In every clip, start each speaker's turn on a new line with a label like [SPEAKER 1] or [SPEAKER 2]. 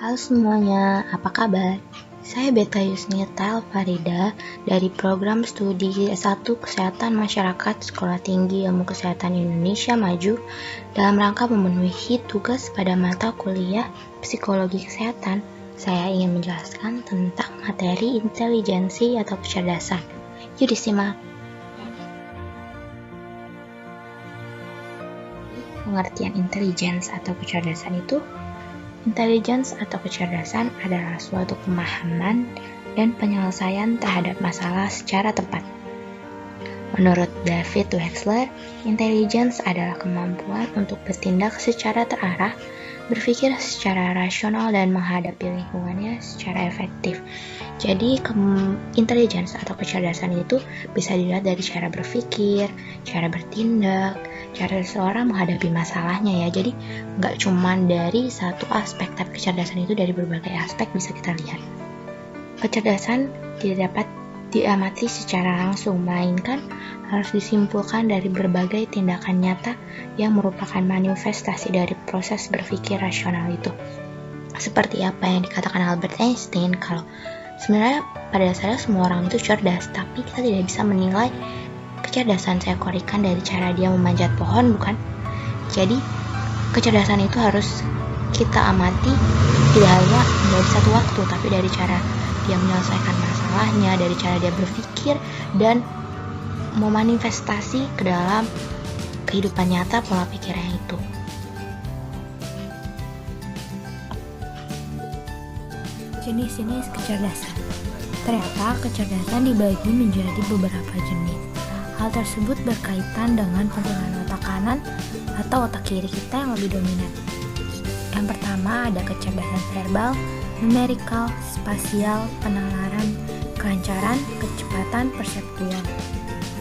[SPEAKER 1] Halo semuanya, apa kabar? Saya Beta Yusnital Farida dari program studi S1 Kesehatan Masyarakat Sekolah Tinggi Ilmu Kesehatan Indonesia Maju dalam rangka memenuhi tugas pada mata kuliah Psikologi Kesehatan. Saya ingin menjelaskan tentang materi intelijensi atau kecerdasan. Yuk disimak. Pengertian intelligence atau kecerdasan itu, intelligence atau kecerdasan adalah suatu pemahaman dan penyelesaian terhadap masalah secara tepat. Menurut David Wexler, intelligence adalah kemampuan untuk bertindak secara terarah, berpikir secara rasional dan menghadapi lingkungannya secara efektif. Jadi, intelligence atau kecerdasan itu bisa dilihat dari cara berpikir, cara bertindak, cara seseorang menghadapi masalahnya ya. Jadi nggak cuma dari satu aspek, tapi kecerdasan itu dari berbagai aspek bisa kita lihat. Kecerdasan tidak dapat diamati secara langsung, melainkan harus disimpulkan dari berbagai tindakan nyata yang merupakan manifestasi dari proses berpikir rasional itu. Seperti apa yang dikatakan Albert Einstein, kalau sebenarnya pada dasarnya semua orang itu cerdas, tapi kita tidak bisa menilai kecerdasan seekor ikan dari cara dia memanjat pohon, bukan? Jadi, kecerdasan itu harus kita amati tidak hanya dari satu waktu, tapi dari cara dia menyelesaikan masalahnya, dari cara dia berpikir, dan memanifestasi ke dalam kehidupan nyata pola pikirnya itu.
[SPEAKER 2] Jenis-jenis kecerdasan. Ternyata kecerdasan dibagi menjadi beberapa jenis. Hal tersebut berkaitan dengan penggunaan otak kanan atau otak kiri kita yang lebih dominan. Yang pertama ada kecerdasan verbal, numerikal, spasial, penalaran, kelancaran, kecepatan perseptual.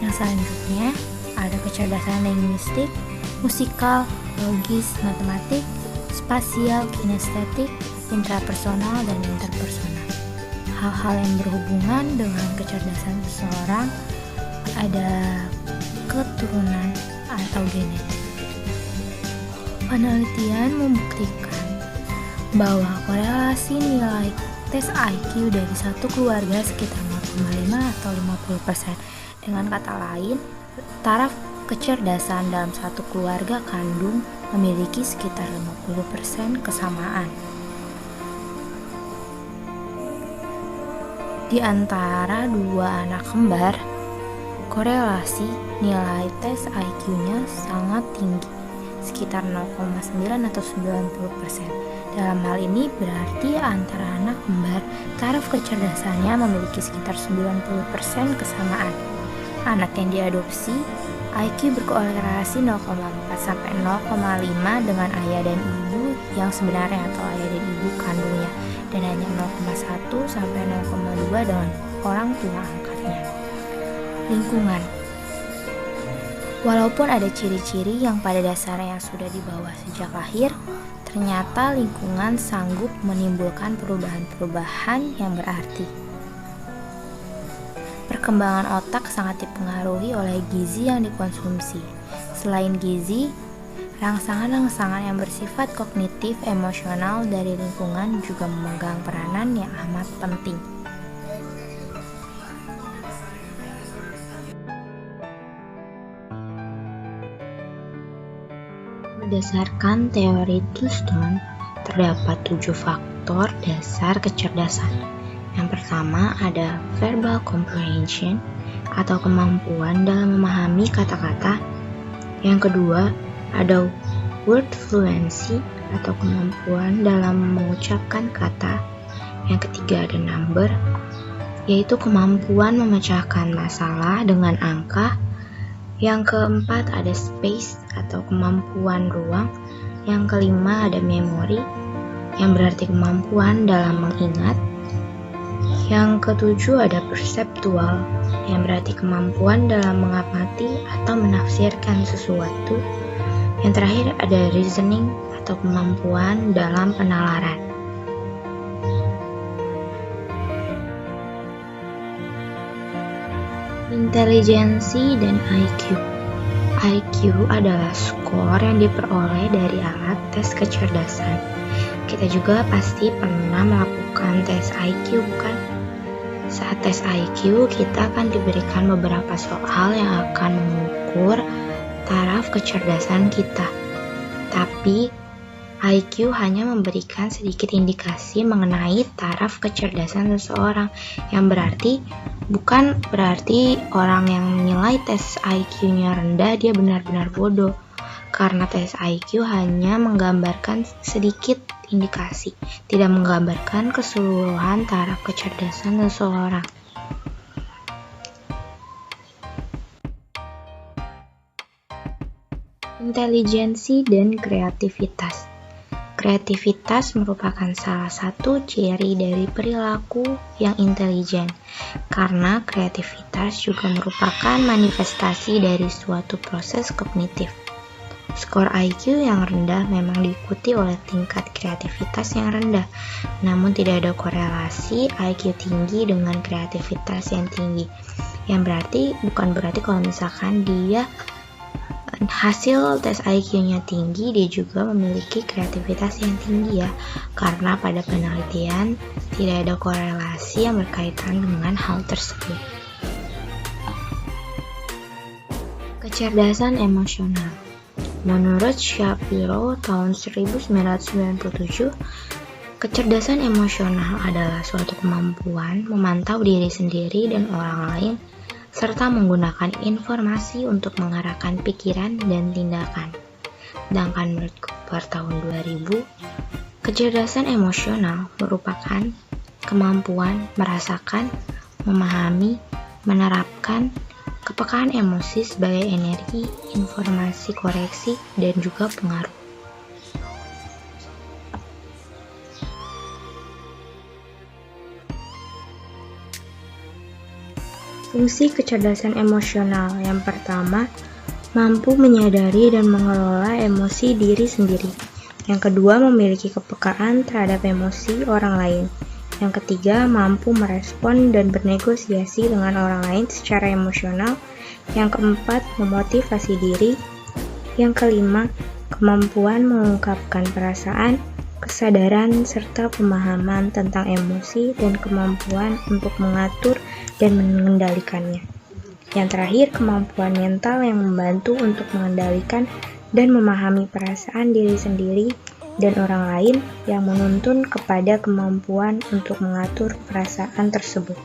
[SPEAKER 2] Yang selanjutnya ada kecerdasan linguistik, musikal, logis, matematik, spasial, kinestetik, intrapersonal, dan interpersonal. Hal-hal yang berhubungan dengan kecerdasan seseorang ada keturunan atau genetik. Penelitian membuktikan bahwa korelasi nilai tes IQ dari satu keluarga sekitar 0,5 atau 50%. Dengan kata lain, taraf kecerdasan dalam satu keluarga kandung memiliki sekitar 50% kesamaan. Di antara dua anak kembar, korelasi nilai tes IQ-nya sangat tinggi, sekitar 0,9 atau 90%. Dalam hal ini berarti antara anak kembar, taraf kecerdasannya memiliki sekitar 90% kesamaan. Anak yang diadopsi, IQ berkorelasi 0,4 sampai 0,5 dengan ayah dan ibu yang sebenarnya atau ayah dan ibu kandungnya, dan hanya 0,1 sampai 0,2 dengan orang tua angkatnya. Lingkungan. Walaupun ada ciri-ciri yang pada dasarnya sudah dibawa sejak lahir, ternyata lingkungan sanggup menimbulkan perubahan-perubahan yang berarti. Perkembangan otak sangat dipengaruhi oleh gizi yang dikonsumsi. Selain gizi, rangsangan-rangsangan yang bersifat kognitif emosional dari lingkungan juga memegang peranan yang amat penting.
[SPEAKER 1] Berdasarkan teori Thurston, terdapat 7 faktor dasar kecerdasan. Yang pertama ada verbal comprehension atau kemampuan dalam memahami kata-kata. Yang kedua ada word fluency atau kemampuan dalam mengucapkan kata. Yang ketiga ada number, yaitu kemampuan memecahkan masalah dengan angka. Yang keempat ada space atau kemampuan ruang. Yang kelima ada memory, yang berarti kemampuan dalam mengingat. Yang ketujuh ada perceptual, yang berarti kemampuan dalam mengamati atau menafsirkan sesuatu. Yang terakhir ada reasoning atau kemampuan dalam penalaran. Intelijensi dan IQ. IQ adalah skor yang diperoleh dari alat tes kecerdasan. Kita juga pasti pernah melakukan tes IQ, bukan? Saat tes IQ, kita akan diberikan beberapa soal yang akan mengukur taraf kecerdasan kita. Tapi, IQ hanya memberikan sedikit indikasi mengenai taraf kecerdasan seseorang, yang bukan berarti orang yang menilai tes IQ-nya rendah dia benar-benar bodoh. Karena tes IQ hanya menggambarkan sedikit indikasi, tidak menggambarkan keseluruhan taraf kecerdasan seseorang. Intelijensi dan kreativitas. Kreativitas merupakan salah satu ciri dari perilaku yang intelijen, karena kreativitas juga merupakan manifestasi dari suatu proses kognitif. Skor IQ yang rendah memang diikuti oleh tingkat kreativitas yang rendah, namun tidak ada korelasi IQ tinggi dengan kreativitas yang tinggi. Yang bukan berarti kalau misalkan dia hasil tes IQ-nya tinggi, dia juga memiliki kreativitas yang tinggi ya, karena pada penelitian tidak ada korelasi yang berkaitan dengan hal tersebut. Kecerdasan emosional. Menurut Shapiro tahun 1997, kecerdasan emosional adalah suatu kemampuan memantau diri sendiri dan orang lain, serta menggunakan informasi untuk mengarahkan pikiran dan tindakan. Sedangkan menurut Cooper tahun 2000, kecerdasan emosional merupakan kemampuan merasakan, memahami, menerapkan kepekaan emosi sebagai energi, informasi koreksi, dan juga pengaruh. Fungsi kecerdasan emosional yang pertama, mampu menyadari dan mengelola emosi diri sendiri. Yang kedua, memiliki kepekaan terhadap emosi orang lain. Yang ketiga, mampu merespon dan bernegosiasi dengan orang lain secara emosional. Yang keempat, memotivasi diri. Yang kelima, kemampuan mengungkapkan perasaan, kesadaran, serta pemahaman tentang emosi dan kemampuan untuk mengatur dan mengendalikannya. Yang terakhir, kemampuan mental yang membantu untuk mengendalikan dan memahami perasaan diri sendiri dan orang lain, yang menuntun kepada kemampuan untuk mengatur perasaan tersebut.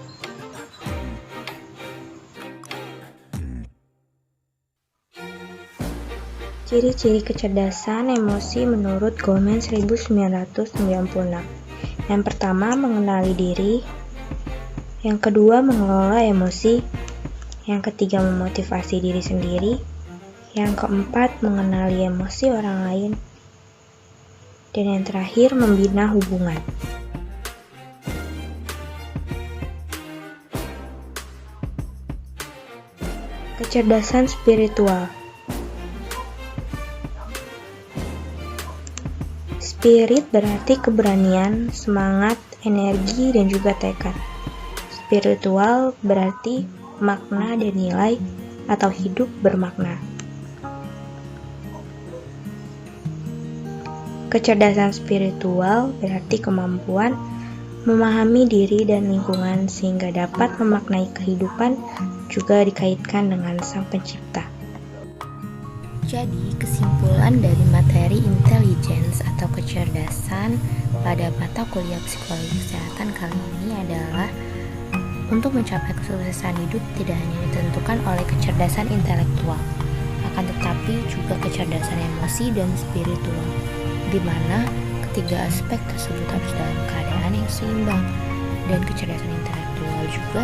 [SPEAKER 1] Ciri-ciri kecerdasan emosi menurut Goleman 1996. Yang pertama, mengenali diri. Yang kedua, mengelola emosi. Yang ketiga, memotivasi diri sendiri. Yang keempat, mengenali emosi orang lain. Dan yang terakhir, membina hubungan. Kecerdasan spiritual. Spirit berarti keberanian, semangat, energi, dan juga tekad. Spiritual berarti makna dan nilai atau hidup bermakna. Kecerdasan spiritual berarti kemampuan memahami diri dan lingkungan sehingga dapat memaknai kehidupan, juga dikaitkan dengan Sang Pencipta.
[SPEAKER 2] Jadi, kesimpulan dari materi intelligence atau kecerdasan pada mata kuliah psikologi kesehatan kali ini adalah untuk mencapai kesuksesan hidup tidak hanya ditentukan oleh kecerdasan intelektual, akan tetapi juga kecerdasan emosi dan spiritual, di mana ketiga aspek tersebut harus dalam keadaan yang seimbang. Dan kecerdasan intelektual juga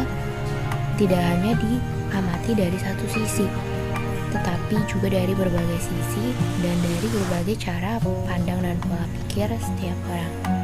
[SPEAKER 2] tidak hanya diamati dari satu sisi, tetapi juga dari berbagai sisi dan dari berbagai cara pandang dan pola pikir setiap orang.